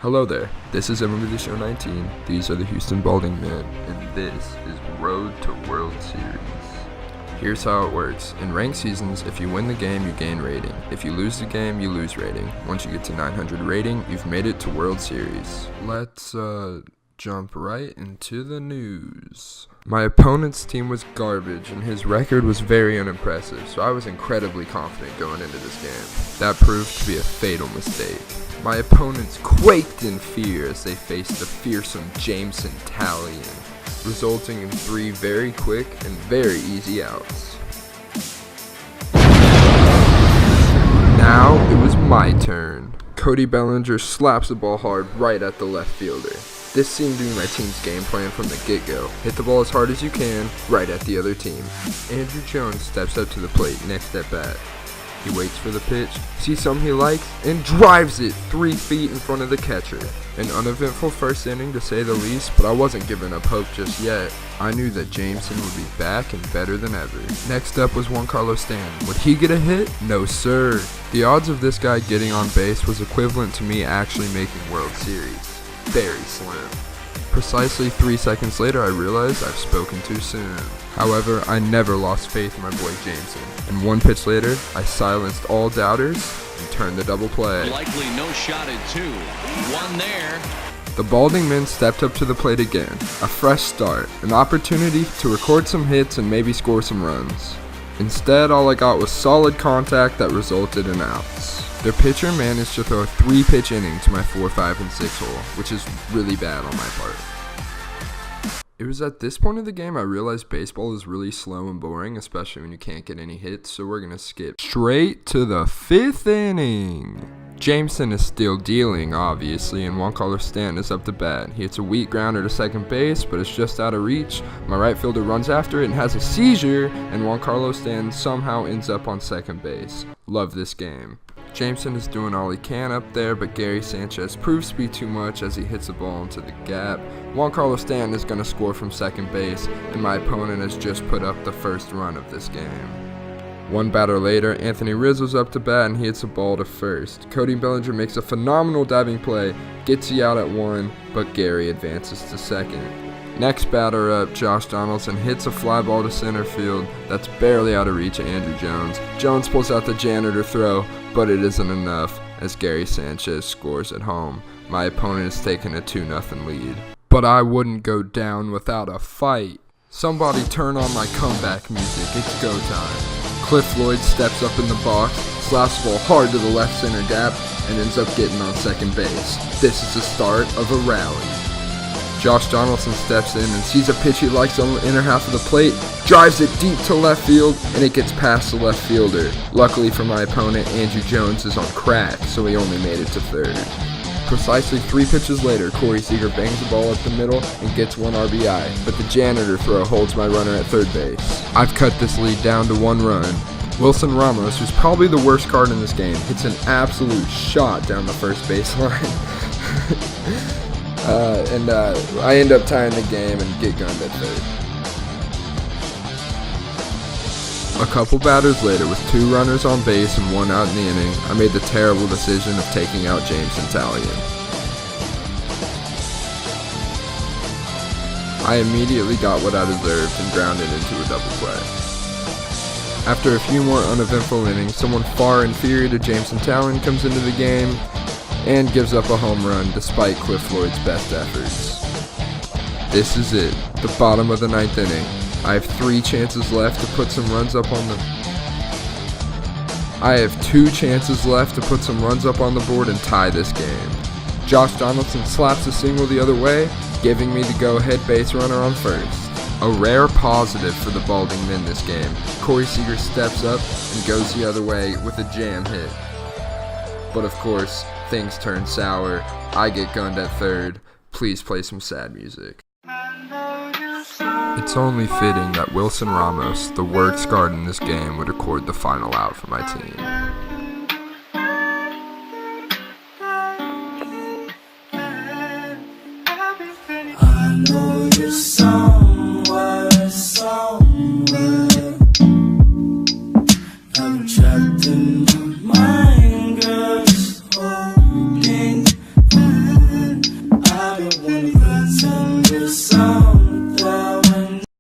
Hello there, this is MLB Show 19, these are the Houston Balding Men, and this is Road to World Series. Here's how it works. In ranked seasons, if you win the game, you gain rating. If you lose the game, you lose rating. Once you get to 900 rating, you've made it to World Series. Let's, jump right into the news. My opponent's team was garbage, and his record was very unimpressive, so I was incredibly confident going into this game. That proved to be a fatal mistake. My opponents quaked in fear as they faced the fearsome Jameson Taillon, resulting in 3 very quick and very easy outs. Now it was my turn. Cody Bellinger slaps the ball hard right at the left fielder. This seemed to be my team's game plan from the get-go. Hit the ball as hard as you can, right at the other team. Andrew Jones steps up to the plate next at bat. He waits for the pitch, sees something he likes, and drives it 3 feet in front of the catcher. An uneventful first inning to say the least, but I wasn't giving up hope just yet. I knew that Jameson would be back and better than ever. Next up was Juan Carlos Stanton. Would he get a hit? No sir. The odds of this guy getting on base was equivalent to me actually making World Series. Very slim. Precisely 3 seconds later, I realized I've spoken too soon. However, I never lost faith in my boy Jameson, and 1 pitch later, I silenced all doubters and turned the double play. Likely no shot at 2. 1 there. The Balding Men stepped up to the plate again. A fresh start, an opportunity to record some hits and maybe score some runs. Instead, all I got was solid contact that resulted in outs. Their pitcher managed to throw a 3-pitch inning to my 4, 5, and 6 hole, which is really bad on my part. It was at this point of the game I realized baseball is really slow and boring, especially when you can't get any hits, so we're going to skip straight to the 5th inning. Jameson is still dealing, obviously, and Juan Carlos Stanton is up to bat. He hits a weak grounder to second base, but it's just out of reach. My right fielder runs after it and has a seizure, and Juan Carlos Stanton somehow ends up on second base. Love this game. Jameson is doing all he can up there, but Gary Sanchez proves to be too much as he hits the ball into the gap. Juan Carlos Stanton is going to score from second base, and my opponent has just put up the first run of this game. 1 batter later, Anthony Rizzo's up to bat and he hits a ball to first. Cody Bellinger makes a phenomenal diving play, gets you out at 1, but Gary advances to second. Next batter up, Josh Donaldson hits a fly ball to center field that's barely out of reach of Andrew Jones. Jones pulls out the janitor throw, but it isn't enough as Gary Sanchez scores at home. My opponent is taking a 2-0 lead. But I wouldn't go down without a fight. Somebody turn on my comeback music, it's go time. Cliff Lloyd steps up in the box, slaps the ball hard to the left center gap, and ends up getting on second base. This is the start of a rally. Josh Donaldson steps in and sees a pitch he likes on the inner half of the plate, drives it deep to left field, and it gets past the left fielder. Luckily for my opponent, Andrew Jones is on crack, so he only made it to third. Precisely 3 pitches later, Corey Seager bangs the ball up the middle and gets 1 RBI, but the janitor throw holds my runner at third base. I've cut this lead down to 1 run. Wilson Ramos, who's probably the worst card in this game, hits an absolute shot down the first baseline. I end up tying the game and get gunned at third. A couple batters later, with 2 runners on base and 1 out in the inning, I made the terrible decision of taking out Jameson Taillon. I immediately got what I deserved and grounded into a double play. After a few more uneventful innings, someone far inferior to Jameson Taillon comes into the game and gives up a home run despite Cliff Lloyd's best efforts. This is it, the bottom of the 9th inning. I have 3 chances left to put some runs up on the... I have 2 chances left to put some runs up on the board and tie this game. Josh Donaldson slaps a single the other way, giving me the go-ahead base runner on first. A rare positive for the Balding Men this game. Corey Seager steps up and goes the other way with a jam hit. But of course, things turn sour. I get gunned at third. Please play some sad music. It's only fitting that Wilson Ramos, the worst guard in this game, would record the final out for my team.